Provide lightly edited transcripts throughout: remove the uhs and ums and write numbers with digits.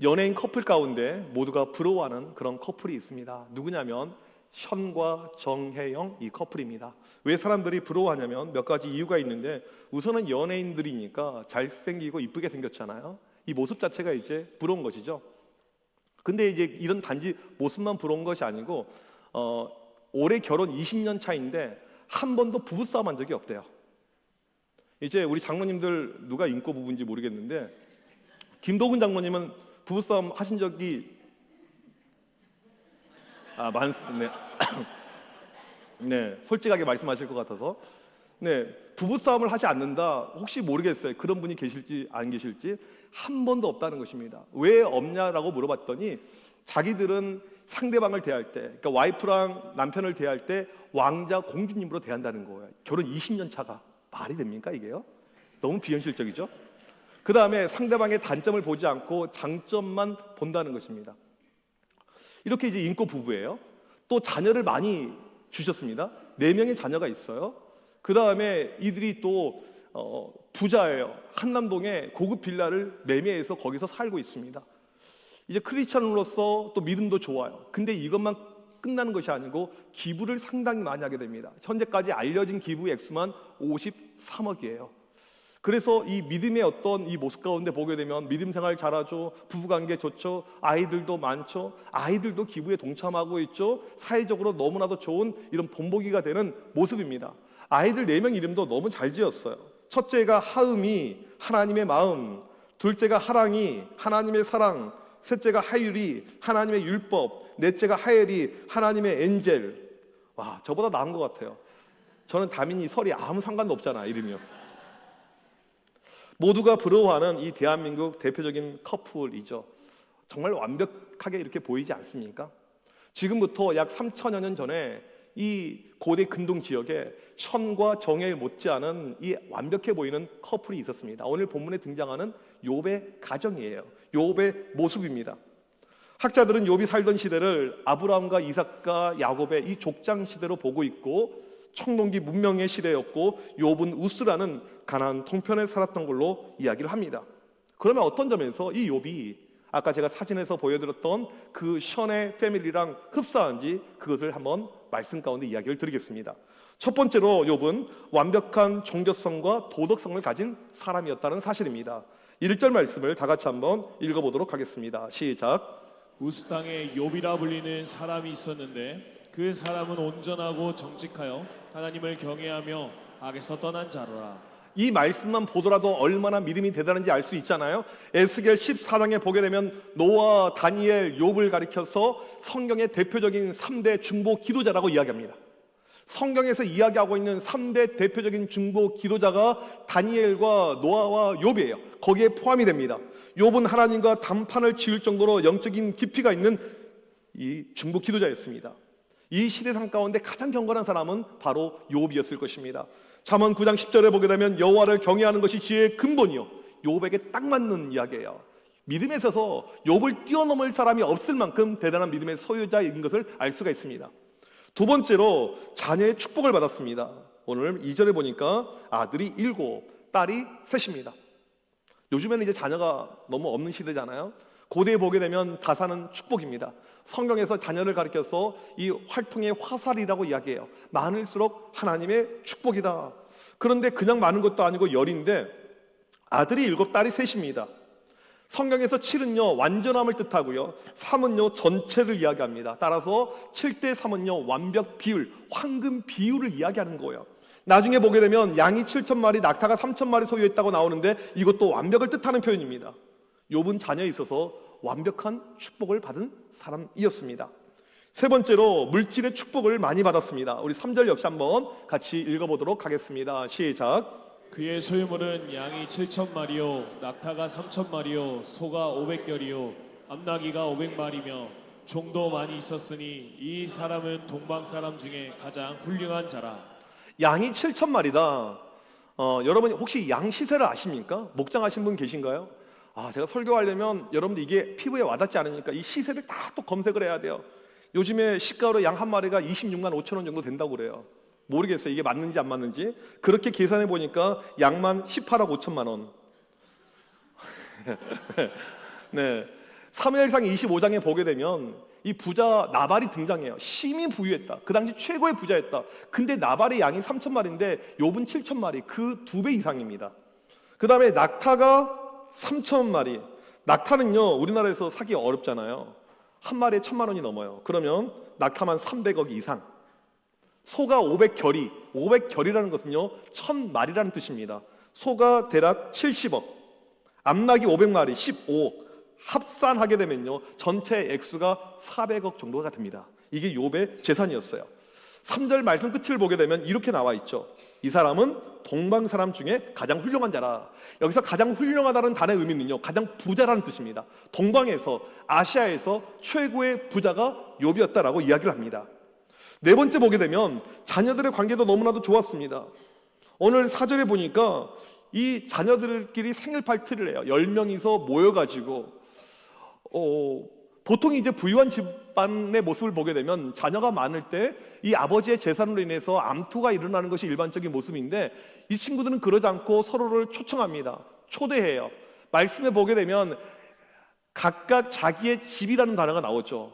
연예인 커플 가운데 모두가 부러워하는 그런 커플이 있습니다. 누구냐면 션과 정혜영 이 커플입니다. 왜 사람들이 부러워하냐면 몇 가지 이유가 있는데, 우선은 연예인들이니까 잘생기고 이쁘게 생겼잖아요. 이 모습 자체가 이제 부러운 것이죠. 근데 이제 이런 단지 모습만 부러운 것이 아니고 올해 결혼 20년 차인데 한 번도 부부싸움 한 적이 없대요. 이제 우리 장모님들 누가 인고 부부인지 모르겠는데, 김도근 장모님은 부부싸움 하신 적이 네. 네, 솔직하게 말씀하실 것 같아서. 네, 부부싸움을 하지 않는다. 혹시 모르겠어요. 그런 분이 계실지 안 계실지. 한 번도 없다는 것입니다. 왜 없냐라고 물어봤더니 자기들은 상대방을 대할 때, 그러니까 와이프랑 남편을 대할 때 왕자 공주님으로 대한다는 거예요. 결혼 20년 차가 말이 됩니까 이게요? 너무 비현실적이죠. 그 다음에 상대방의 단점을 보지 않고 장점만 본다는 것입니다. 이렇게 이제 인고 부부예요. 또 자녀를 많이 주셨습니다. 4명의 자녀가 있어요. 그 다음에 이들이 또 부자예요. 한남동에 고급 빌라를 매매해서 거기서 살고 있습니다. 이제 크리스찬으로서 또 믿음도 좋아요. 근데 이것만 끝나는 것이 아니고 기부를 상당히 많이 하게 됩니다. 현재까지 알려진 기부 액수만 53억이에요. 그래서 이 믿음의 어떤 이 모습 가운데 보게 되면 믿음 생활 잘하죠. 부부관계 좋죠. 아이들도 많죠. 아이들도 기부에 동참하고 있죠. 사회적으로 너무나도 좋은 이런 본보기가 되는 모습입니다. 아이들 4명 이름도 너무 잘 지었어요. 첫째가 하음이 하나님의 마음, 둘째가 하랑이 하나님의 사랑, 셋째가 하율이 하나님의 율법, 넷째가 하엘이 하나님의 엔젤. 와, 저보다 나은 것 같아요. 저는 다민이 설이 아무 상관도 없잖아, 이름이요. 모두가 부러워하는 이 대한민국 대표적인 커플이죠. 정말 완벽하게 이렇게 보이지 않습니까? 지금부터 약 3천여 년 전에 이 고대 근동 지역에 션과 정혜를 못지않은 이 완벽해 보이는 커플이 있었습니다. 오늘 본문에 등장하는 욥의 가정이에요. 욥의 모습입니다. 학자들은 욥이 살던 시대를 아브라함과 이삭과 야곱의 이 족장 시대로 보고 있고, 청동기 문명의 시대였고, 욥은 우스라는 가나안 동편에 살았던 걸로 이야기를 합니다. 그러면 어떤 점에서 이 욥이 아까 제가 사진에서 보여드렸던 그 션의 패밀리랑 흡사한지 그것을 한번 말씀 가운데 이야기를 드리겠습니다. 첫 번째로 욥은 완벽한 종교성과 도덕성을 가진 사람이었다는 사실입니다. 1절 말씀을 다 같이 한번 읽어보도록 하겠습니다. 시작. 우스 땅에 욥이라 불리는 사람이 있었는데 그 사람은 온전하고 정직하여 하나님을 경외하며 악에서 떠난 자로라. 이 말씀만 보더라도 얼마나 믿음이 대단한지 알 수 있잖아요. 에스겔 14장에 보게 되면 노아, 다니엘, 욥을 가리켜서 성경의 대표적인 3대 중보 기도자라고 이야기합니다. 성경에서 이야기하고 있는 3대 대표적인 중보 기도자가 다니엘과 노아와 욥이에요. 거기에 포함이 됩니다. 욥은 하나님과 담판을 지을 정도로 영적인 깊이가 있는 이 중보 기도자였습니다. 이 시대상 가운데 가장 경건한 사람은 바로 욥이었을 것입니다. 잠언 9장 10절에 보게 되면 여호와를 경외하는 것이 지혜의 근본이요, 욥에게 딱 맞는 이야기예요. 믿음에 있어서 욥을 뛰어넘을 사람이 없을 만큼 대단한 믿음의 소유자인 것을 알 수가 있습니다. 두 번째로 자녀의 축복을 받았습니다. 오늘 2절에 보니까 아들이 7, 딸이 3입니다. 요즘에는 이제 자녀가 너무 없는 시대잖아요. 고대에 보게 되면 다사는 축복입니다. 성경에서 자녀를 가리켜서 이 활통의 화살이라고 이야기해요. 많을수록 하나님의 축복이다. 그런데 그냥 많은 것도 아니고 열인데 아들이 7, 딸이 3입니다. 성경에서 7은요 완전함을 뜻하고요, 3은요 전체를 이야기합니다. 따라서 7대 3은요 완벽 비율, 황금 비율을 이야기하는 거예요. 나중에 보게 되면 양이 7,000마리, 낙타가 3,000마리 소유했다고 나오는데 이것도 완벽을 뜻하는 표현입니다. 욥은 자녀에 있어서 완벽한 축복을 받은 사람이었습니다. 세 번째로 물질의 축복을 많이 받았습니다. 우리 3절 역시 한번 같이 읽어보도록 하겠습니다. 시작. 그의 소유물은 양이 7,000마리요 낙타가 3,000마리요 소가 500결이요 암나기가 500마리며 종도 많이 있었으니 이 사람은 동방 사람 중에 가장 훌륭한 자라. 양이 7,000마리다. 여러분 혹시 양 시세를 아십니까? 목장하신 분 계신가요? 제가 설교하려면 여러분들 이게 피부에 와닿지 않으니까 이 시세를 다 또 검색을 해야 돼요. 요즘에 시가로 양 한 마리가 26만 5천 원 정도 된다고 그래요. 모르겠어요. 이게 맞는지 안 맞는지. 그렇게 계산해 보니까 양만 18억 5천만 원. 네. 사무엘상 25장에 보게 되면 이 부자 나발이 등장해요. 심히 부유했다. 그 당시 최고의 부자였다. 근데 나발의 양이 3,000마리인데 욥은 7,000마리, 그 2배 이상입니다. 그 다음에 낙타가 3,000마리. 낙타는요, 우리나라에서 사기 어렵잖아요. 한 마리에 1,000만 원이 넘어요. 그러면 낙타만 300억 이상. 소가 500결이, 500결이라는 것은요 1,000마리라는 뜻입니다. 소가 대략 70억, 암낙이 500마리, 15억. 합산하게 되면요 전체 액수가 400억 정도가 됩니다. 이게 욥의 재산이었어요. 3절 말씀 끝을 보게 되면 이렇게 나와 있죠. 이 사람은 동방 사람 중에 가장 훌륭한 자라. 여기서 가장 훌륭하다는 단어의 의미는요 가장 부자라는 뜻입니다. 동방에서, 아시아에서 최고의 부자가 욥이었다라고 이야기를 합니다. 네 번째 보게 되면 자녀들의 관계도 너무나도 좋았습니다. 오늘 4절에 보니까 이 자녀들끼리 생일 파티를 해요. 10명이서 모여가지고 보통 이제 부유한 집안의 모습을 보게 되면 자녀가 많을 때 이 아버지의 재산으로 인해서 암투가 일어나는 것이 일반적인 모습인데, 이 친구들은 그러지 않고 서로를 초청합니다. 초대해요. 말씀에 보게 되면 각각 자기의 집이라는 단어가 나오죠.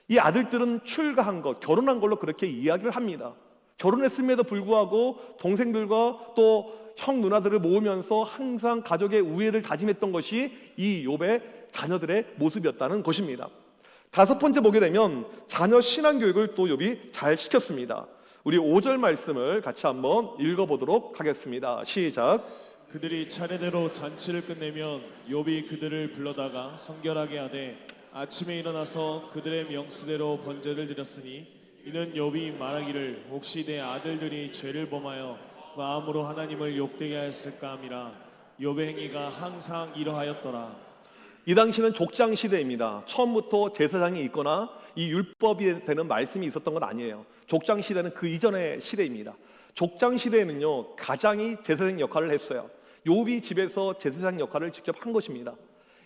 이 아들들은 출가한 것, 결혼한 걸로 그렇게 이야기를 합니다. 결혼했음에도 불구하고 동생들과 또 형 누나들을 모으면서 항상 가족의 우애를 다짐했던 것이 이 욥의 자녀들의 모습이었다는 것입니다. 다섯 번째 보게 되면 자녀 신앙교육을 또 욥이 잘 시켰습니다. 우리 5절 말씀을 같이 한번 읽어보도록 하겠습니다. 시작. 그들이 차례대로 잔치를 끝내면 욥이 그들을 불러다가 성결하게 하되 아침에 일어나서 그들의 명수대로 번제를 드렸으니 이는 욥이 말하기를 혹시 내 아들들이 죄를 범하여 마음으로 하나님을 욕되게 하였을까 함이라. 욥의 행위가 항상 이러하였더라. 이 당시는 족장 시대입니다. 처음부터 제사장이 있거나 이 율법이 되는 말씀이 있었던 건 아니에요. 족장 시대는 그 이전의 시대입니다. 족장 시대에는요 가장이 제사장 역할을 했어요. 욥이 집에서 제사장 역할을 직접 한 것입니다.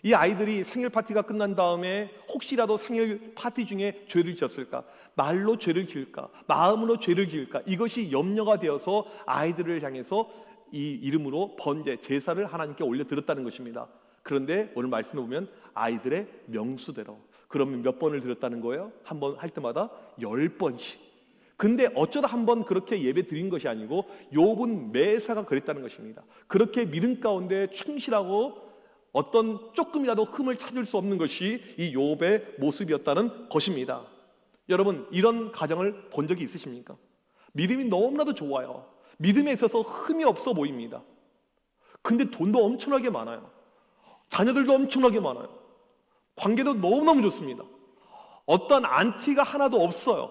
이 아이들이 생일 파티가 끝난 다음에 혹시라도 생일 파티 중에 죄를 지었을까, 말로 죄를 지을까, 마음으로 죄를 지을까, 이것이 염려가 되어서 아이들을 향해서 이 이름으로 번제, 제사를 하나님께 올려드렸다는 것입니다. 그런데 오늘 말씀에 보면 아이들의 명수대로. 그러면 몇 번을 드렸다는 거예요? 한 번 할 때마다 10번씩. 근데 어쩌다 한 번 그렇게 예배 드린 것이 아니고 욥은 매사가 그랬다는 것입니다. 그렇게 믿음 가운데 충실하고 어떤 조금이라도 흠을 찾을 수 없는 것이 이 욥의 모습이었다는 것입니다. 여러분, 이런 가정을 본 적이 있으십니까? 믿음이 너무나도 좋아요. 믿음에 있어서 흠이 없어 보입니다. 근데 돈도 엄청나게 많아요. 자녀들도 엄청나게 많아요. 관계도 너무너무 좋습니다. 어떤 안티가 하나도 없어요.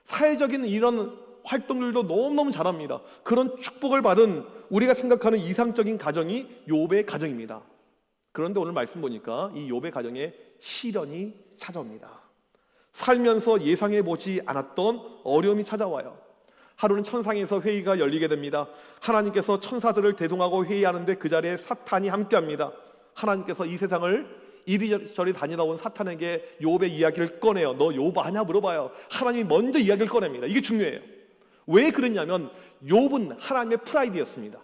사회적인 이런 활동들도 너무너무 잘합니다. 그런 축복을 받은 우리가 생각하는 이상적인 가정이 욥의 가정입니다. 그런데 오늘 말씀 보니까 이 욥의 가정에 시련이 찾아옵니다. 살면서 예상해 보지 않았던 어려움이 찾아와요. 하루는 천상에서 회의가 열리게 됩니다. 하나님께서 천사들을 대동하고 회의하는데 그 자리에 사탄이 함께합니다. 하나님께서 이 세상을 이리저리 다니다 온 사탄에게 욥의 이야기를 꺼내요. 너 욥 아냐 물어봐요. 하나님이 먼저 이야기를 꺼냅니다. 이게 중요해요. 왜 그랬냐면 욥은 하나님의 프라이드였습니다.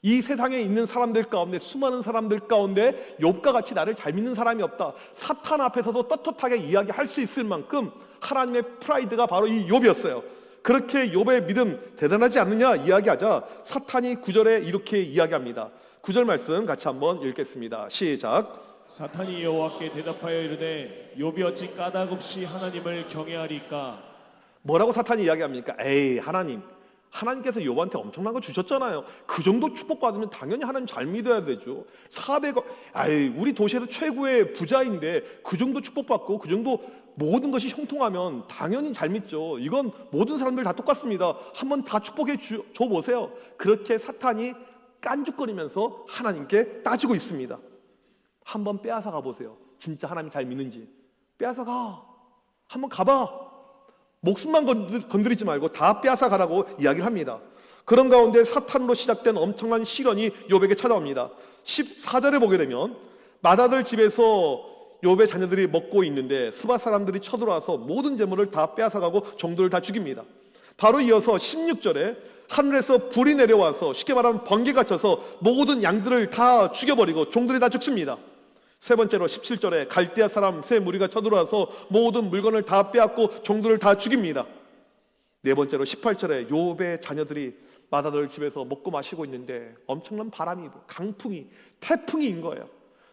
이 세상에 있는 사람들 가운데, 수많은 사람들 가운데 욥과 같이 나를 잘 믿는 사람이 없다. 사탄 앞에서도 떳떳하게 이야기할 수 있을 만큼 하나님의 프라이드가 바로 이 욥이었어요. 그렇게 욥의 믿음 대단하지 않느냐 이야기하자 사탄이 9절에 이렇게 이야기합니다. 9절 말씀 같이 한번 읽겠습니다. 시작. 사탄이 여호와께 대답하여 이르되 욥이 어찌 까닭없이 하나님을 경외하리까? 뭐라고 사탄이 이야기합니까? 에이, 하나님께서 욥한테 엄청난 거 주셨잖아요. 그 정도 축복받으면 당연히 하나님 잘 믿어야 되죠. 400억, 우리 도시에서 최고의 부자인데 그 정도 축복받고 그 정도 모든 것이 형통하면 당연히 잘 믿죠. 이건 모든 사람들 다 똑같습니다. 한번 다 축복해 줘 보세요. 그렇게 사탄이 깐죽거리면서 하나님께 따지고 있습니다. 한번 빼앗아 가보세요. 진짜 하나님 잘 믿는지. 빼앗아 가. 한번 가봐. 목숨만 건드리지 말고 다 빼앗아 가라고 이야기를 합니다. 그런 가운데 사탄으로 시작된 엄청난 시련이 욥에게 찾아옵니다. 14절에 보게 되면 맏아들 집에서 욥의 자녀들이 먹고 있는데 스바 사람들이 쳐들어와서 모든 재물을 다 빼앗아가고 종들을 다 죽입니다. 바로 이어서 16절에 하늘에서 불이 내려와서 쉽게 말하면 번개가 쳐서 모든 양들을 다 죽여버리고 종들이 다 죽습니다. 세 번째로 17절에 갈대아 사람 세 무리가 쳐들어와서 모든 물건을 다 빼앗고 종들을 다 죽입니다. 네 번째로 18절에 욥의 자녀들이 맏아들 집에서 먹고 마시고 있는데 엄청난 바람이, 강풍이, 태풍이 인 거예요.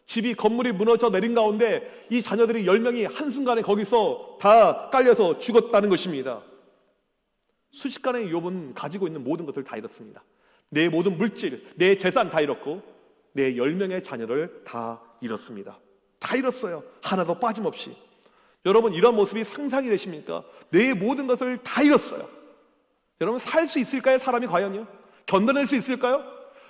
집이, 건물이 무너져 내린 가운데 이 자녀들이 10명이 한순간에 거기서 다 깔려서 죽었다는 것입니다. 순식간에 욥은 가지고 있는 모든 것을 다 잃었습니다. 내 모든 물질, 내 재산 다 잃었고 내 10명의 자녀를 다 잃었습니다. 다 잃었어요. 하나도 빠짐없이. 여러분, 이런 모습이 상상이 되십니까? 내 모든 것을 다 잃었어요. 여러분, 살 수 있을까요? 사람이 과연요? 견뎌낼 수 있을까요?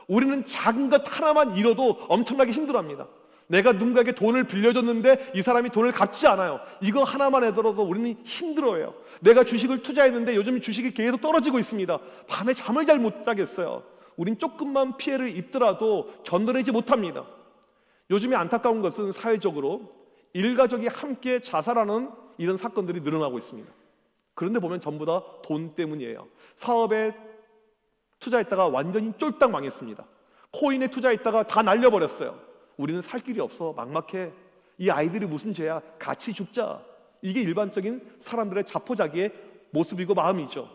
우리는 작은 것 하나만 잃어도 엄청나게 힘들어합니다. 내가 누군가에게 돈을 빌려줬는데 이 사람이 돈을 갚지 않아요. 이거 하나만 해더라도 우리는 힘들어해요. 내가 주식을 투자했는데 요즘 주식이 계속 떨어지고 있습니다. 밤에 잠을 잘 못 자겠어요. 우린 조금만 피해를 입더라도 견뎌내지 못합니다. 요즘에 안타까운 것은 사회적으로 일가족이 함께 자살하는 이런 사건들이 늘어나고 있습니다. 그런데 보면 전부 다 돈 때문이에요. 사업에 투자했다가 완전히 쫄딱 망했습니다. 코인에 투자했다가 다 날려버렸어요. 우리는 살 길이 없어, 막막해, 이 아이들이 무슨 죄야, 같이 죽자. 이게 일반적인 사람들의 자포자기의 모습이고 마음이죠.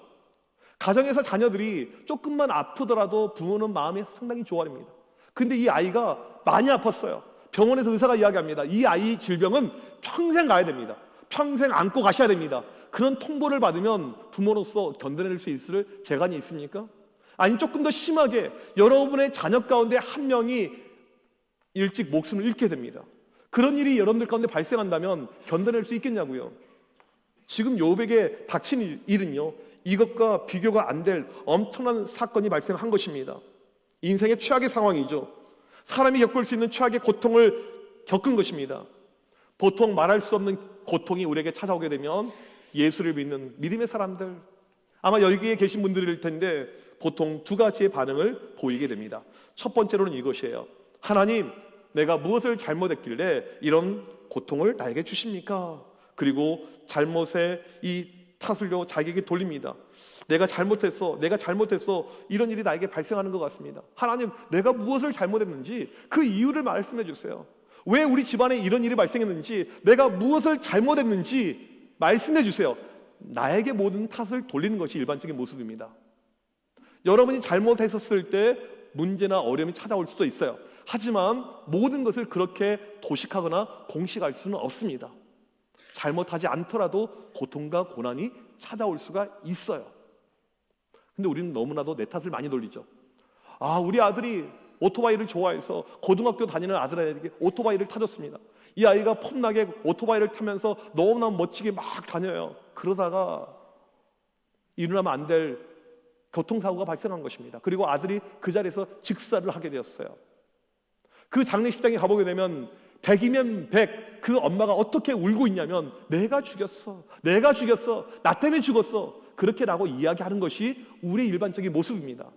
가정에서 자녀들이 조금만 아프더라도 부모는 마음이 상당히 조아립니다. 근데 이 아이가 많이 아팠어요. 병원에서 의사가 이야기합니다. 이 아이 질병은 평생 가야 됩니다. 평생 안고 가셔야 됩니다. 그런 통보를 받으면 부모로서 견뎌낼 수 있을 재간이 있습니까? 아니, 조금 더 심하게 여러분의 자녀 가운데 한 명이 일찍 목숨을 잃게 됩니다. 그런 일이 여러분들 가운데 발생한다면 견뎌낼 수 있겠냐고요. 지금 욥에게 닥친 일은요, 이것과 비교가 안 될 엄청난 사건이 발생한 것입니다. 인생의 최악의 상황이죠. 사람이 겪을 수 있는 최악의 고통을 겪은 것입니다. 보통 말할 수 없는 고통이 우리에게 찾아오게 되면 예수를 믿는 믿음의 사람들, 아마 여기에 계신 분들일 텐데 보통 두 가지의 반응을 보이게 됩니다. 첫 번째로는 이것이에요. 하나님, 내가 무엇을 잘못했길래 이런 고통을 나에게 주십니까? 그리고 잘못의 이 탓을요 자기에게 돌립니다. 내가 잘못했어 이런 일이 나에게 발생하는 것 같습니다. 하나님, 내가 무엇을 잘못했는지 그 이유를 말씀해 주세요. 왜 우리 집안에 이런 일이 발생했는지, 내가 무엇을 잘못했는지 말씀해 주세요. 나에게 모든 탓을 돌리는 것이 일반적인 모습입니다. 여러분이 잘못했었을 때 문제나 어려움이 찾아올 수도 있어요. 하지만 모든 것을 그렇게 도식하거나 공식할 수는 없습니다. 잘못하지 않더라도 고통과 고난이 찾아올 수가 있어요. 근데 우리는 너무나도 내 탓을 많이 돌리죠. 아, 우리 아들이 오토바이를 좋아해서 고등학교 다니는 아들에게 오토바이를 타줬습니다. 이 아이가 폼나게 오토바이를 타면서 너무나 멋지게 막 다녀요. 그러다가 일어나면 안 될 교통사고가 발생한 것입니다. 그리고 아들이 그 자리에서 직사를 하게 되었어요. 그 장례식장에 가보게 되면 100이면 100, 그 엄마가 어떻게 울고 있냐면 내가 죽였어, 나 때문에 죽었어, 그렇게라고 이야기하는 것이 우리의 일반적인 모습입니다.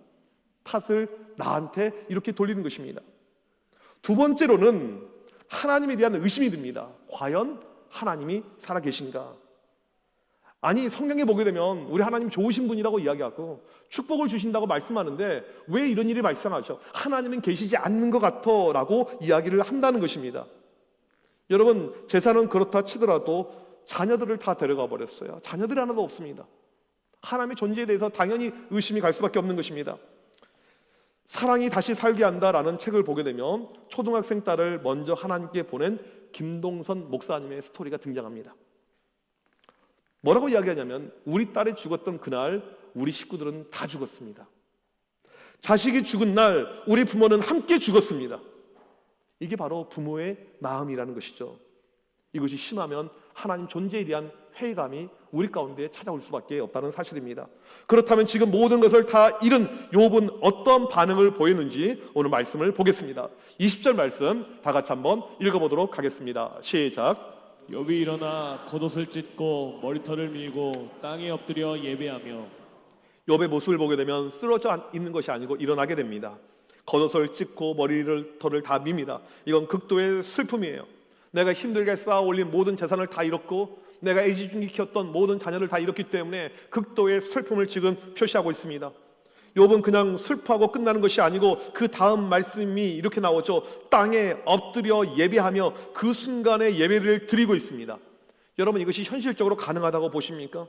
탓을 나한테 이렇게 돌리는 것입니다. 두 번째로는 하나님에 대한 의심이 듭니다. 과연 하나님이 살아계신가? 아니, 성경에 보게 되면 우리 하나님 좋으신 분이라고 이야기하고 축복을 주신다고 말씀하는데 왜 이런 일이 발생하죠? 하나님은 계시지 않는 것 같아 라고 이야기를 한다는 것입니다. 여러분, 재산은 그렇다 치더라도 자녀들을 다 데려가 버렸어요. 자녀들이 하나도 없습니다. 하나님의 존재에 대해서 당연히 의심이 갈 수밖에 없는 것입니다. 사랑이 다시 살게 한다라는 책을 보게 되면 초등학생 딸을 먼저 하나님께 보낸 김동선 목사님의 스토리가 등장합니다. 뭐라고 이야기하냐면 우리 딸이 죽었던 그날 우리 식구들은 다 죽었습니다. 자식이 죽은 날 우리 부모는 함께 죽었습니다. 이게 바로 부모의 마음이라는 것이죠. 이것이 심하면 하나님 존재에 대한 회의감이 우리 가운데 찾아올 수밖에 없다는 사실입니다. 그렇다면 지금 모든 것을 다 잃은 욥은 어떤 반응을 보였는지 오늘 말씀을 보겠습니다. 20절 말씀 다 같이 한번 읽어보도록 하겠습니다. 시작. 욥이 일어나 겉옷을 찢고 머리털을 밀고 땅에 엎드려 예배하며. 욥의 모습을 보게 되면 쓰러져 있는 것이 아니고 일어나게 됩니다. 겉옷을 찢고 머리털을 다 밉니다. 이건 극도의 슬픔이에요. 내가 힘들게 쌓아 올린 모든 재산을 다 잃었고 내가 애지중지 키웠던 모든 자녀를 다 잃었기 때문에 극도의 슬픔을 지금 표시하고 있습니다. 욥은 그냥 슬퍼하고 끝나는 것이 아니고 그 다음 말씀이 이렇게 나오죠. 땅에 엎드려 예배하며 그 순간에 예배를 드리고 있습니다. 여러분, 이것이 현실적으로 가능하다고 보십니까?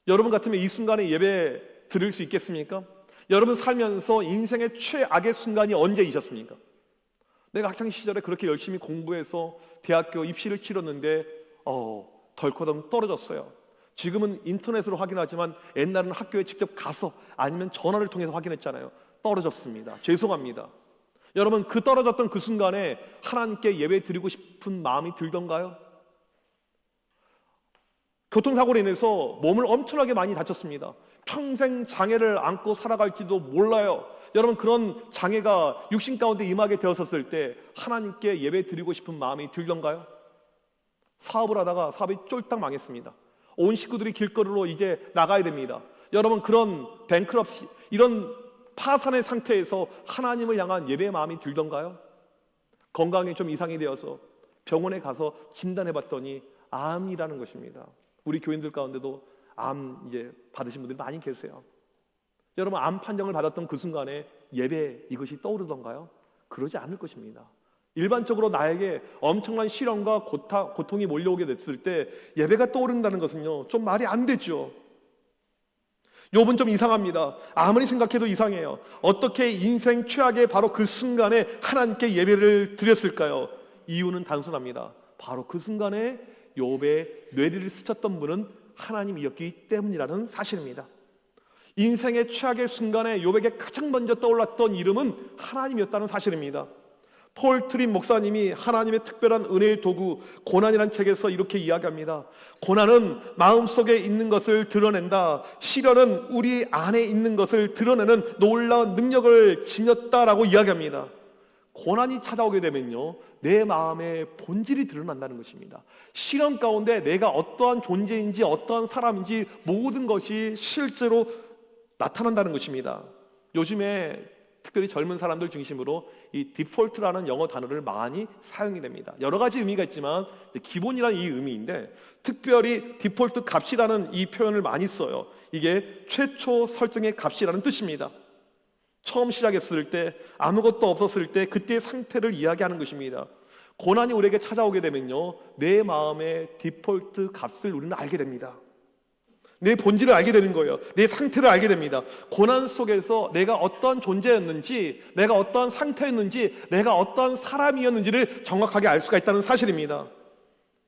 여러분 같으면 이 순간에 예배 드릴 수 있겠습니까? 여러분 살면서 인생의 최악의 순간이 언제이셨습니까? 내가 학창 시절에 그렇게 열심히 공부해서 대학교 입시를 치렀는데 덜커덩 떨어졌어요. 지금은 인터넷으로 확인하지만 옛날은 학교에 직접 가서 아니면 전화를 통해서 확인했잖아요. 떨어졌습니다. 죄송합니다. 여러분, 그 떨어졌던 그 순간에 하나님께 예배 드리고 싶은 마음이 들던가요? 교통사고로 인해서 몸을 엄청나게 많이 다쳤습니다. 평생 장애를 안고 살아갈지도 몰라요. 여러분, 그런 장애가 육신 가운데 임하게 되었을 때 하나님께 예배 드리고 싶은 마음이 들던가요? 사업을 하다가 사업이 쫄딱 망했습니다. 온 식구들이 길거리로 이제 나가야 됩니다. 여러분, 그런 뱅크럽시, 이런 파산의 상태에서 하나님을 향한 예배의 마음이 들던가요? 건강이 좀 이상이 되어서 병원에 가서 진단해봤더니 암이라는 것입니다. 우리 교인들 가운데도 암 이제 받으신 분들이 많이 계세요. 여러분, 암 판정을 받았던 그 순간에 예배 이것이 떠오르던가요? 그러지 않을 것입니다. 일반적으로 나에게 엄청난 시련과 고통이 몰려오게 됐을 때 예배가 떠오른다는 것은요, 좀 말이 안 되죠. 욥은 좀 이상합니다. 아무리 생각해도 이상해요. 어떻게 인생 최악의 바로 그 순간에 하나님께 예배를 드렸을까요? 이유는 단순합니다. 바로 그 순간에 욥의 뇌리를 스쳤던 분은 하나님이었기 때문이라는 사실입니다. 인생의 최악의 순간에 욥에게 가장 먼저 떠올랐던 이름은 하나님이었다는 사실입니다. 폴 트림 목사님이 하나님의 특별한 은혜의 도구 고난이라는 책에서 이렇게 이야기합니다. 고난은 마음속에 있는 것을 드러낸다. 시련은 우리 안에 있는 것을 드러내는 놀라운 능력을 지녔다라고 이야기합니다. 고난이 찾아오게 되면요, 내 마음의 본질이 드러난다는 것입니다. 시련 가운데 내가 어떠한 존재인지 어떠한 사람인지 모든 것이 실제로 나타난다는 것입니다. 요즘에 특별히 젊은 사람들 중심으로 이 디폴트라는 영어 단어를 많이 사용이 됩니다. 여러 가지 의미가 있지만 기본이라는 이 의미인데, 특별히 디폴트 값이라는 이 표현을 많이 써요. 이게 최초 설정의 값이라는 뜻입니다. 처음 시작했을 때, 아무것도 없었을 때 그때의 상태를 이야기하는 것입니다. 고난이 우리에게 찾아오게 되면요, 내 마음의 디폴트 값을 우리는 알게 됩니다. 내 본질을 알게 되는 거예요. 내 상태를 알게 됩니다. 고난 속에서 내가 어떠한 존재였는지, 내가 어떠한 상태였는지, 내가 어떠한 사람이었는지를 정확하게 알 수가 있다는 사실입니다.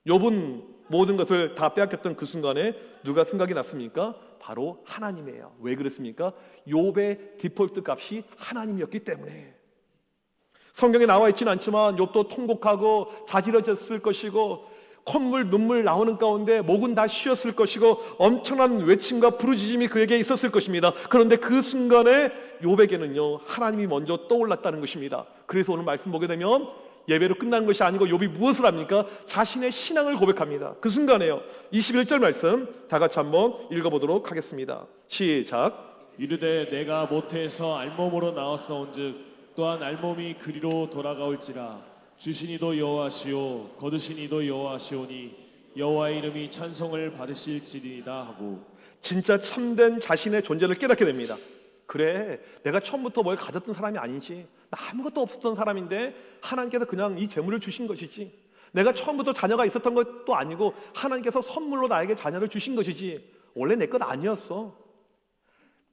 욥은 모든 것을 다 빼앗겼던 그 순간에 누가 생각이 났습니까? 바로 하나님이에요. 왜 그랬습니까? 욥의 디폴트 값이 하나님이었기 때문에. 성경에 나와 있지는 않지만 욥도 통곡하고 자지러졌을 것이고, 콧물 눈물 나오는 가운데 목은 다 쉬었을 것이고, 엄청난 외침과 부르짖음이 그에게 있었을 것입니다. 그런데 그 순간에 욥에게는요, 하나님이 먼저 떠올랐다는 것입니다. 그래서 오늘 말씀 보게 되면 예배로 끝나는 것이 아니고 욥이 무엇을 합니까? 자신의 신앙을 고백합니다. 그 순간에요. 21절 말씀 다 같이 한번 읽어보도록 하겠습니다. 시작. 이르되 내가 모태에서 알몸으로 나왔사온즉 또한 알몸이 그리로 돌아가올지라. 주시니도 여호와시오 거두시니도 여호와시오니 여호와의 이름이 찬송을 받으실지니이다 하고. 진짜 참된 자신의 존재를 깨닫게 됩니다. 그래, 내가 처음부터 뭘 가졌던 사람이 아니지. 나 아무것도 없었던 사람인데 하나님께서 그냥 이 재물을 주신 것이지. 내가 처음부터 자녀가 있었던 것도 아니고 하나님께서 선물로 나에게 자녀를 주신 것이지. 원래 내 것 아니었어.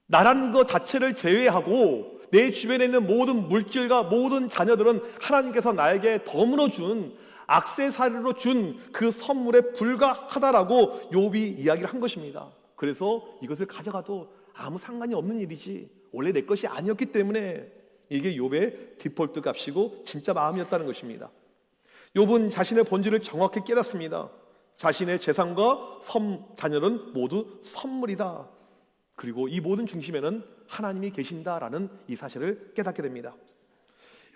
나라는 것 자체를 제외하고 내 주변에 있는 모든 물질과 모든 자녀들은 하나님께서 나에게 덤으로 준, 액세서리로 준 그 선물에 불과하다라고 욥이 이야기를 한 것입니다. 그래서 이것을 가져가도 아무 상관이 없는 일이지, 원래 내 것이 아니었기 때문에 이게 욥의 디폴트 값이고 진짜 마음이었다는 것입니다. 욥은 자신의 본질을 정확히 깨닫습니다. 자신의 재산과 자녀는 모두 선물이다. 그리고 이 모든 중심에는 하나님이 계신다라는 이 사실을 깨닫게 됩니다.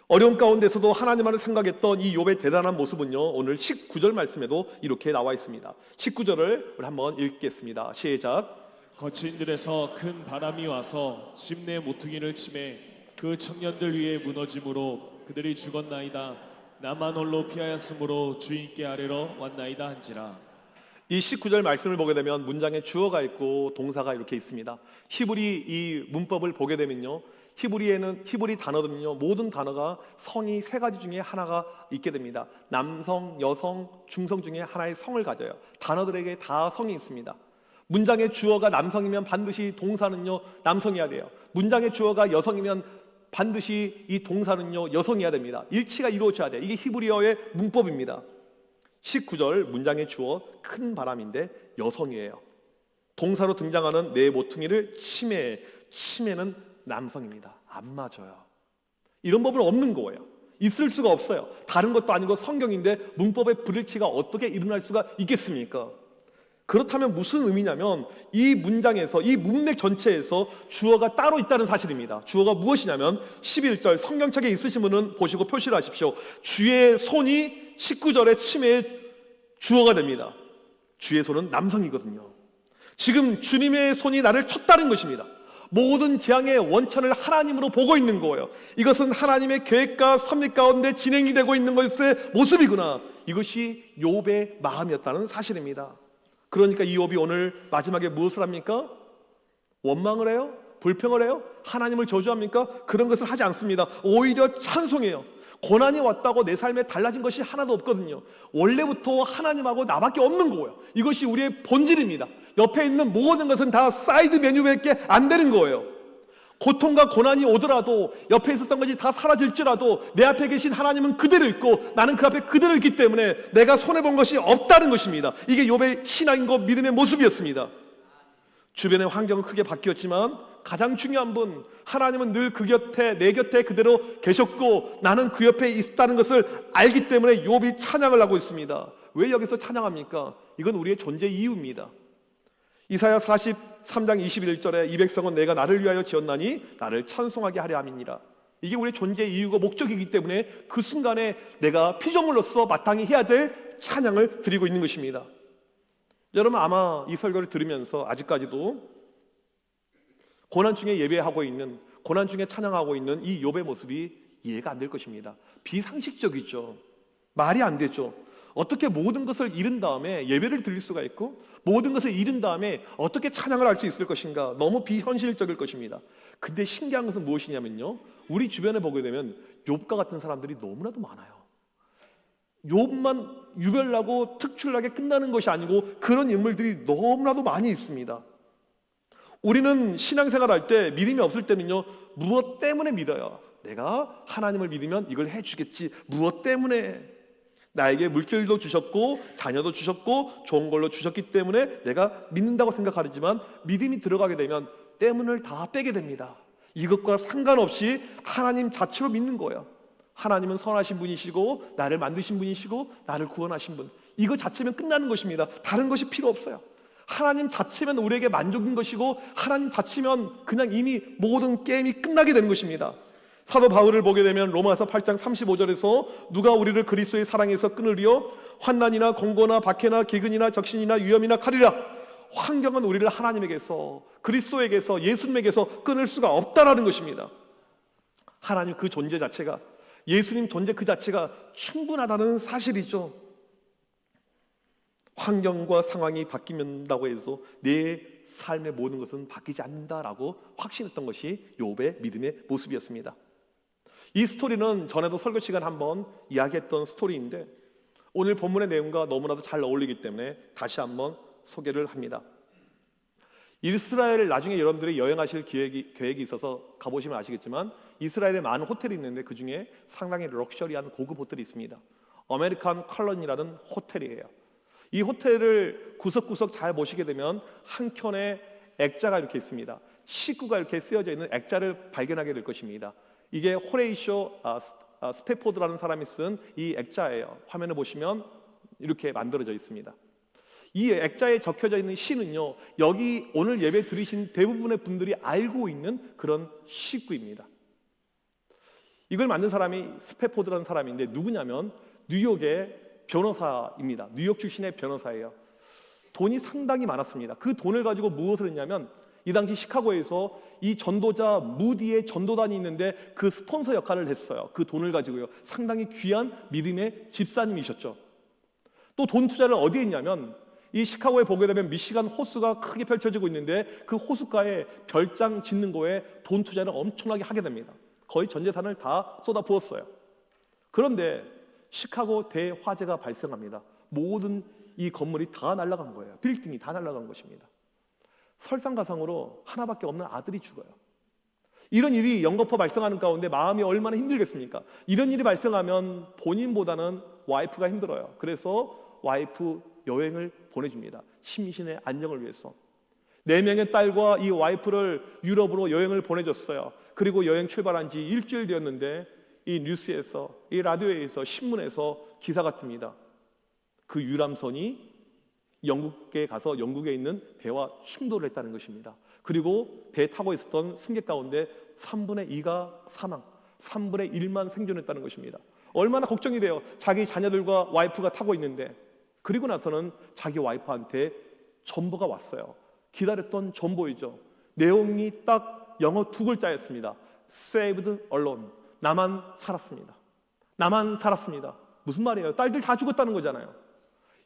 어려운 가운데서도 하나님 안을 생각했던 이 욥의 대단한 모습은요, 오늘 19절 말씀에도 이렇게 나와 있습니다. 19절을 우리 한번 읽겠습니다. 시작. 거친 들에서 큰 바람이 와서 집 내 모퉁이를 치매 그 청년들 위에 무너짐으로 그들이 죽었나이다. 나만 홀로 피하였으므로 주인께 아뢰러 왔나이다 한지라. 이 19절 말씀을 보게 되면 문장에 주어가 있고 동사가 이렇게 있습니다. 히브리 이 문법을 보게 되면요, 히브리 단어들은요, 모든 단어가 성이 세 가지 중에 하나가 있게 됩니다. 남성, 여성, 중성 중에 하나의 성을 가져요. 단어들에게 다 성이 있습니다. 문장의 주어가 남성이면 반드시 동사는요, 남성이어야 돼요. 문장의 주어가 여성이면 반드시 이 동사는요, 여성이어야 됩니다. 일치가 이루어져야 돼요. 이게 히브리어의 문법입니다. 19절 문장의 주어 큰 바람인데 여성이에요. 동사로 등장하는 네 모퉁이를 치매는 남성입니다. 안 맞아요. 이런 법은 없는 거예요. 있을 수가 없어요. 다른 것도 아니고 성경인데 문법의 불일치가 어떻게 일어날 수가 있겠습니까? 그렇다면 무슨 의미냐면 이 문장에서, 이 문맥 전체에서 주어가 따로 있다는 사실입니다. 주어가 무엇이냐면 11절 성경책에 있으신 분은 보시고 표시를 하십시오. 주의 손이 19절의 치매의 주어가 됩니다. 주의 손은 남성이거든요. 지금 주님의 손이 나를 쳤다는 것입니다. 모든 재앙의 원천을 하나님으로 보고 있는 거예요. 이것은 하나님의 계획과 섭리 가운데 진행이 되고 있는 것의 모습이구나. 이것이 욥의 마음이었다는 사실입니다. 그러니까 이 욥이 오늘 마지막에 무엇을 합니까? 원망을 해요? 불평을 해요? 하나님을 저주합니까? 그런 것을 하지 않습니다. 오히려 찬송해요. 고난이 왔다고 내 삶에 달라진 것이 하나도 없거든요. 원래부터 하나님하고 나밖에 없는 거예요. 이것이 우리의 본질입니다. 옆에 있는 모든 것은 다 사이드 메뉴밖에 안 되는 거예요. 고통과 고난이 오더라도 옆에 있었던 것이 다 사라질지라도 내 앞에 계신 하나님은 그대로 있고 나는 그 앞에 그대로 있기 때문에 내가 손해본 것이 없다는 것입니다. 이게 욥의 신앙과 믿음의 모습이었습니다. 주변의 환경은 크게 바뀌었지만 가장 중요한 분, 하나님은 늘 그 곁에, 내 곁에 그대로 계셨고 나는 그 옆에 있다는 것을 알기 때문에 욥이 찬양을 하고 있습니다. 왜 여기서 찬양합니까? 이건 우리의 존재 이유입니다. 이사야 43장 21절에 이 백성은 내가 나를 위하여 지었나니 나를 찬송하게 하려 함이니라. 이게 우리의 존재 이유가 목적이기 때문에 그 순간에 내가 피조물로서 마땅히 해야 될 찬양을 드리고 있는 것입니다. 여러분 아마 이 설교를 들으면서 아직까지도 고난 중에 예배하고 있는, 고난 중에 찬양하고 있는 이 욥의 모습이 이해가 안 될 것입니다. 비상식적이죠. 말이 안 되죠. 어떻게 모든 것을 잃은 다음에 예배를 드릴 수가 있고 모든 것을 잃은 다음에 어떻게 찬양을 할 수 있을 것인가? 너무 비현실적일 것입니다. 근데 신기한 것은 무엇이냐면요, 우리 주변에 보게 되면 욥과 같은 사람들이 너무나도 많아요. 욥만 유별나고 특출나게 끝나는 것이 아니고 그런 인물들이 너무나도 많이 있습니다. 우리는 신앙생활 할 때 믿음이 없을 때는요, 무엇 때문에 믿어요? 내가 하나님을 믿으면 이걸 해주겠지. 무엇 때문에? 나에게 물질도 주셨고 자녀도 주셨고 좋은 걸로 주셨기 때문에 내가 믿는다고 생각하지만 믿음이 들어가게 되면 때문을 다 빼게 됩니다. 이것과 상관없이 하나님 자체로 믿는 거예요. 하나님은 선하신 분이시고 나를 만드신 분이시고 나를 구원하신 분, 이거 자체면 끝나는 것입니다. 다른 것이 필요 없어요. 하나님 자체면 우리에게 만족인 것이고 하나님 자체면 그냥 이미 모든 게임이 끝나게 되는 것입니다. 사도 바울을 보게 되면 로마서 8장 35절에서 누가 우리를 그리스도의 사랑에서 끊으리요? 환난이나 공고나 박해나 기근이나 적신이나 위험이나 칼이라. 환경은 우리를 하나님에게서, 그리스도에게서, 예수님에게서 끊을 수가 없다라는 것입니다. 하나님 그 존재 자체가, 예수님 존재 그 자체가 충분하다는 사실이죠. 환경과 상황이 바뀐다고 해서 내 삶의 모든 것은 바뀌지 않는다라고 확신했던 것이 욥의 믿음의 모습이었습니다. 이 스토리는 전에도 설교 시간 한번 이야기했던 스토리인데 오늘 본문의 내용과 너무나도 잘 어울리기 때문에 다시 한번 소개를 합니다. 이스라엘, 나중에 여러분들이 여행하실 계획이 있어서 가보시면 아시겠지만 이스라엘에 많은 호텔이 있는데 그 중에 상당히 럭셔리한 고급 호텔이 있습니다. 아메리칸 컬런이라는 호텔이에요. 이 호텔을 구석구석 잘 보시게 되면 한 켠에 액자가 이렇게 있습니다. 식구가 이렇게 쓰여져 있는 액자를 발견하게 될 것입니다. 이게 호레이쇼 스태포드라는 사람이 쓴 이 액자예요. 화면을 보시면 이렇게 만들어져 있습니다. 이 액자에 적혀져 있는 시는요, 여기 오늘 예배 드리신 대부분의 분들이 알고 있는 그런 시구입니다. 이걸 만든 사람이 스태포드라는 사람인데 누구냐면 뉴욕의 변호사입니다. 뉴욕 출신의 변호사예요. 돈이 상당히 많았습니다. 그 돈을 가지고 무엇을 했냐면 이 당시 시카고에서 이 전도자 무디의 전도단이 있는데 그 스폰서 역할을 했어요. 그 돈을 가지고요. 상당히 귀한 믿음의 집사님이셨죠. 또 돈 투자를 어디에 했냐면 이 시카고에 보게 되면 미시간 호수가 크게 펼쳐지고 있는데 그 호숫가에 별장 짓는 거에 돈 투자를 엄청나게 하게 됩니다. 거의 전 재산을 다 쏟아부었어요. 그런데 시카고 대화재가 발생합니다. 모든 이 건물이 다 날아간 거예요. 빌딩이 다 날아간 것입니다. 설상가상으로 하나밖에 없는 아들이 죽어요. 이런 일이 연거푸 발생하는 가운데 마음이 얼마나 힘들겠습니까? 이런 일이 발생하면 본인보다는 와이프가 힘들어요. 그래서 와이프 여행을 보내줍니다. 심신의 안정을 위해서. 4명의 딸과 이 와이프를 유럽으로 여행을 보내줬어요. 그리고 여행 출발한 지 일주일 되었는데 이 뉴스에서, 이 라디오에서, 신문에서 기사가 뜹니다. 그 유람선이 영국에 가서 영국에 있는 배와 충돌을 했다는 것입니다. 그리고 배 타고 있었던 승객 가운데 3분의 2가 사망, 3분의 1만 생존했다는 것입니다. 얼마나 걱정이 돼요. 자기 자녀들과 와이프가 타고 있는데. 그리고 나서는 자기 와이프한테 전보가 왔어요. 기다렸던 전보이죠. 내용이 딱 영어 2글자였습니다. Saved alone. 나만 살았습니다. 나만 살았습니다. 무슨 말이에요? 딸들 다 죽었다는 거잖아요.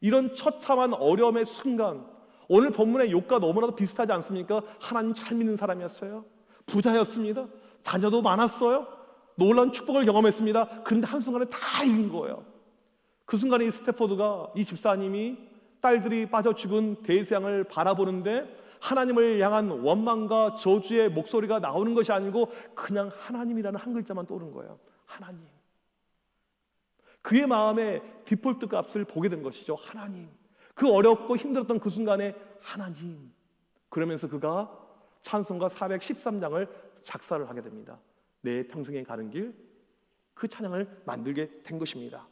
이런 처참한 어려움의 순간, 오늘 본문의 욕과 너무나도 비슷하지 않습니까? 하나님 잘 믿는 사람이었어요. 부자였습니다. 자녀도 많았어요. 놀라운 축복을 경험했습니다. 그런데 한순간에 다 잃은 거예요. 그 순간에 이 스태포드가, 이 집사님이 딸들이 빠져 죽은 대세양을 바라보는데 하나님을 향한 원망과 저주의 목소리가 나오는 것이 아니고 그냥 하나님이라는 한 글자만 떠오른 거예요. 하나님. 그의 마음에 디폴트 값을 보게 된 것이죠. 하나님. 그 어렵고 힘들었던 그 순간에 하나님. 그러면서 그가 찬송가 413장을 작사를 하게 됩니다. 내 평생에 가는 길, 그 찬양을 만들게 된 것입니다.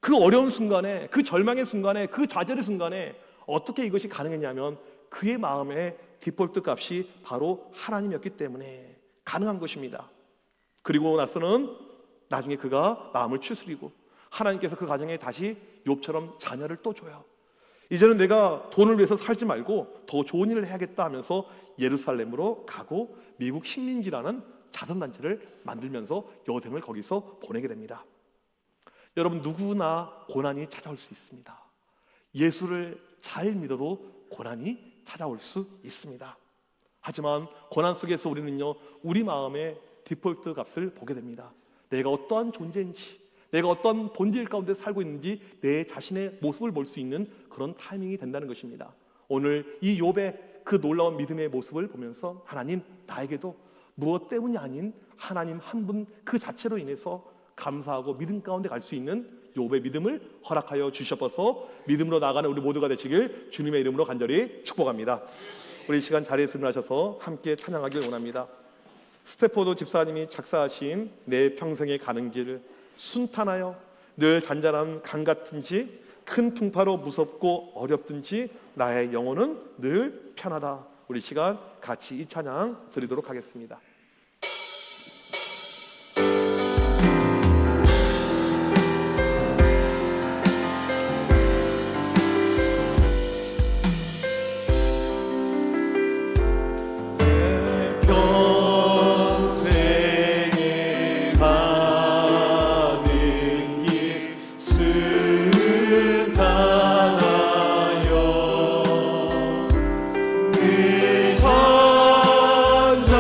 그 어려운 순간에, 그 절망의 순간에, 그 좌절의 순간에 어떻게 이것이 가능했냐면 그의 마음의 디폴트 값이 바로 하나님이었기 때문에 가능한 것입니다. 그리고 나서는 나중에 그가 마음을 추스리고 하나님께서 그 가정에 다시 욥처럼 자녀를 또 줘요. 이제는 내가 돈을 위해서 살지 말고 더 좋은 일을 해야겠다 하면서 예루살렘으로 가고 미국 식민지라는 자선단체를 만들면서 여생을 거기서 보내게 됩니다. 여러분, 누구나 고난이 찾아올 수 있습니다. 예수를 잘 믿어도 고난이 찾아올 수 있습니다. 하지만 고난 속에서 우리는요, 우리 마음의 디폴트 값을 보게 됩니다. 내가 어떠한 존재인지, 내가 어떤 본질 가운데 살고 있는지 내 자신의 모습을 볼 수 있는 그런 타이밍이 된다는 것입니다. 오늘 이 욥의 그 놀라운 믿음의 모습을 보면서 하나님, 나에게도 무엇 때문이 아닌 하나님 한 분 그 자체로 인해서 감사하고 믿음 가운데 갈 수 있는 욥의 믿음을 허락하여 주셔서 믿음으로 나아가는 우리 모두가 되시길 주님의 이름으로 간절히 축복합니다. 우리 이 시간 자리에서 일어나셔서 함께 찬양하길 원합니다. 스태포드 집사님이 작사하신 내 평생에 가는 길, 순탄하여 늘 잔잔한 강 같은지 큰 풍파로 무섭고 어렵든지 나의 영혼은 늘 편하다. 우리 시간 같이 이 찬양 드리도록 하겠습니다. 그 전전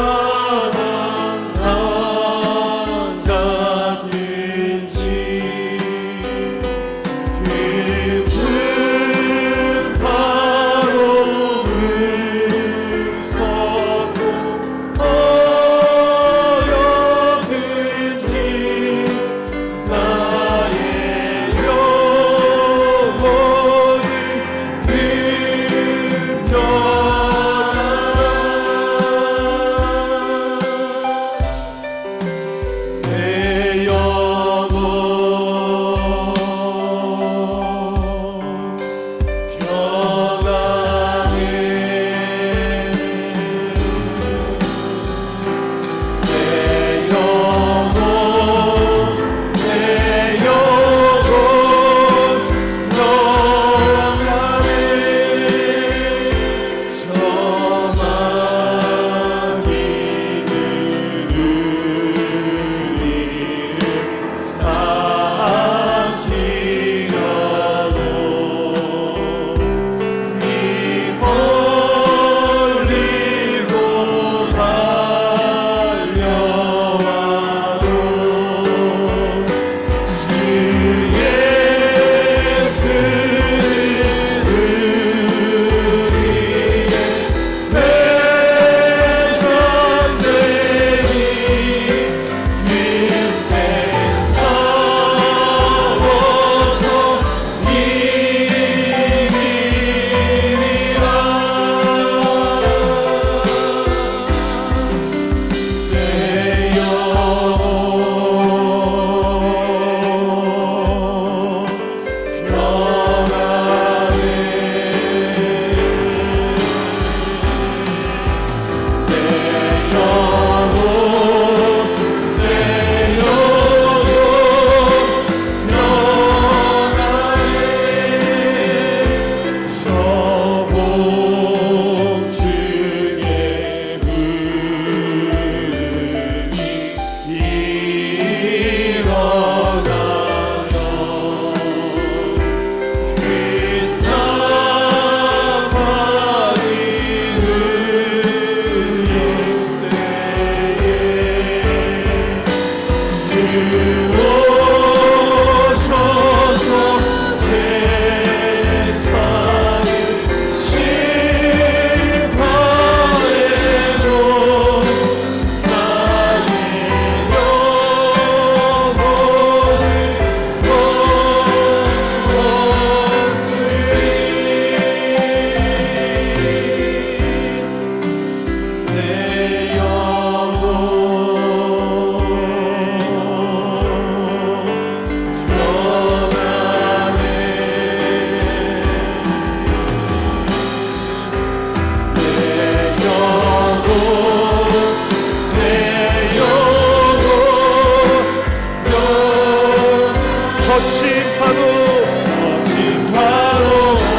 거친 파도 날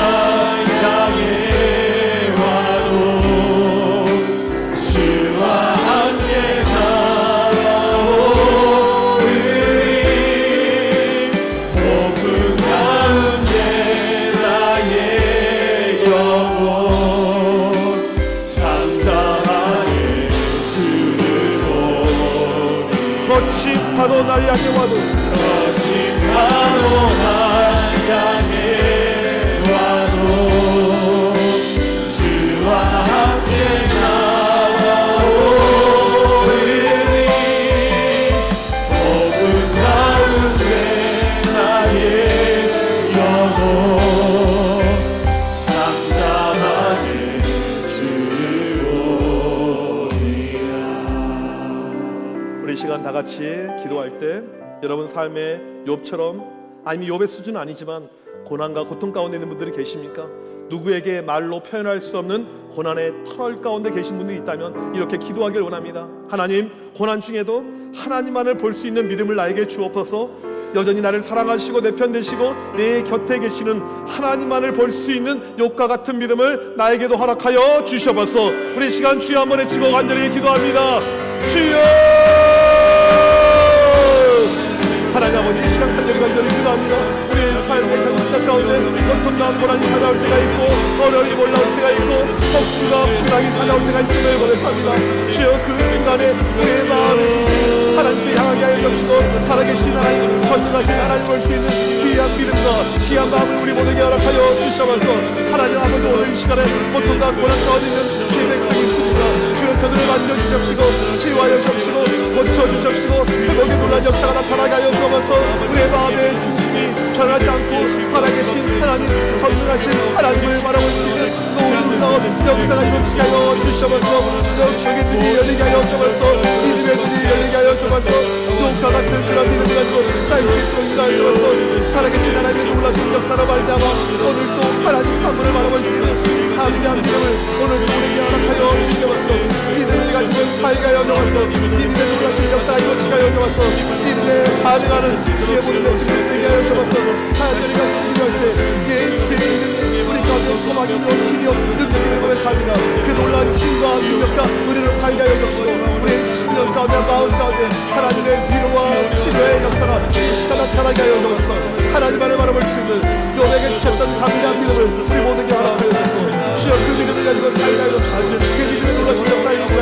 향해 와도 주와 함께 날아오르리 높은 가운데 나의 영혼 잠잠하게 주를 보리 거친 파도 날 향해 와도 거친 파도 날 향해 와도 주와 함께 날아오르니 높은 가운데 나의 영혼 잠잠하게 주를 보리라. 우리 이 시간 다 같이 기도할 때 여러분 삶의 욥처럼 아니면 욥의 수준은 아니지만 고난과 고통 가운데 있는 분들이 계십니까? 누구에게 말로 표현할 수 없는 고난의 터널 가운데 계신 분들이 있다면 이렇게 기도하길 원합니다. 하나님, 고난 중에도 하나님만을 볼 수 있는 믿음을 나에게 주옵소서. 여전히 나를 사랑하시고 내 편 되시고 내 곁에 계시는 하나님만을 볼 수 있는 욥과 같은 믿음을 나에게도 허락하여 주셔봐서 우리 시간 주여 한번 외치고 간절히 기도합니다. 주여! 하나님 아버지, 이 시간 간절히 기도합니다. 우리의 삶의 현실 가운데 어떤 고난이 찾아올 때가 있고 어려움이 올라올 때가 있고 복수가 불안이 찾아올 때가 있음을 고백합니다. 주여, 그 순간에 우리의 마음이 하나님께 향하게 하여 주시고 살아계신 하나님, 전능하신 하나님 볼 수 있는 귀한 믿음과 귀한 마음을 우리 모두에게 허락하여 주셔서 하나님 아버지, 오늘 이 시간에 고통과 고난 가운데 있는 주의 백성이 있습니다. 주여, 저들을 만져주십시고 치유하여 주십시고 고쳐주십시고 회복의 놀란 역사가 나타나게 하여 주옵소서. 우리의 마음의 중심이 변하지 않고 살아계신 하나님, 전능하신 하나님을 바라볼 수 있는 놀라운 역사가 이루어지게 하여 주옵소서. 영적인 눈이 열리게 하여 주옵소서. 믿음의 눈이 열리게 하여 주옵소서. 욥과 같은 그런 믿음을 가지고 쌓일 수 있도록 인도하여 살아계신 하나님의 놀라신 역사로 말미암아 오늘도 하나님 한분을 바라볼 수 있는 담대한 믿음을 오늘도 우리에게 허락하여 주옵소서. 믿음을 가지고 살게 하여 주옵소서. 믿음의 놀라신 역사가 이루어지게 하여 주옵소서. 믿음에 반응하는 주의 모든 것을 되게 하여 주옵소서. 하나님이 가진 필요할 때 예수의 이름이 우리 가운데 소망이요 힘이요 능력이 고백합니다. 그 놀라운 힘과 능력과 은혜를 살게 하여 주옵소서. 우리의 심령 가운데 마음 가운데 하나님의 위로와 치료의 역사가 이 시간 나타나게 하여 주옵소서. 하나님만을 바라볼 수 있는 욥에게 주셨던 담대한 믿음을 우리 모두에게 허락하여 주옵소서. 주여, 그 믿음을 가지고 살게 하여 주옵소서. 그 믿음의 놀라신 역사를 이루게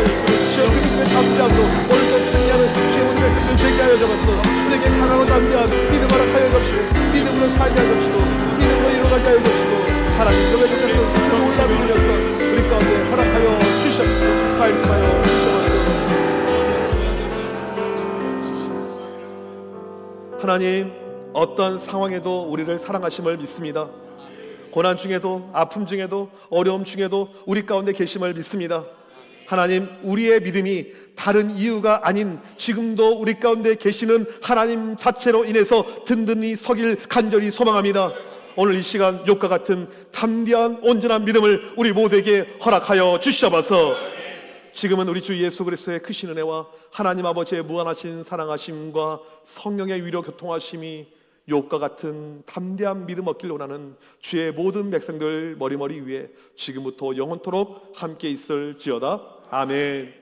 주여, 그 믿음의 담대함으로 오늘도 승리하는 주의 모든 말씀을 되게 하여 주옵소서. 우리에게 강하고 담대한 믿음 허락하여 주옵시고 믿음으로 살게 하여 주옵시고 믿음으로 이루어가게 하여 주옵시고 하나님, 욥에게 주셨던 그 놀라운 역사 우리 가운데 허락하여 주시옵소서. 말씀하여 주옵소서. 하나님, 어떤 상황에도 우리를 사랑하심을 믿습니다. 고난 중에도 아픔 중에도 어려움 중에도 우리 가운데 계심을 믿습니다. 하나님, 우리의 믿음이 다른 이유가 아닌 지금도 우리 가운데 계시는 하나님 자체로 인해서 든든히 서길 간절히 소망합니다. 오늘 이 시간 욥과 같은 담대한 온전한 믿음을 우리 모두에게 허락하여 주시옵소서. 지금은 우리 주 예수 그리스도의 크신 은혜와 하나님 아버지의 무한하신 사랑하심과 성령의 위로 교통하심이 욥과 같은 담대한 믿음 얻길 원하는 주의 모든 백성들 머리머리 위에 지금부터 영원토록 함께 있을지어다. 아멘.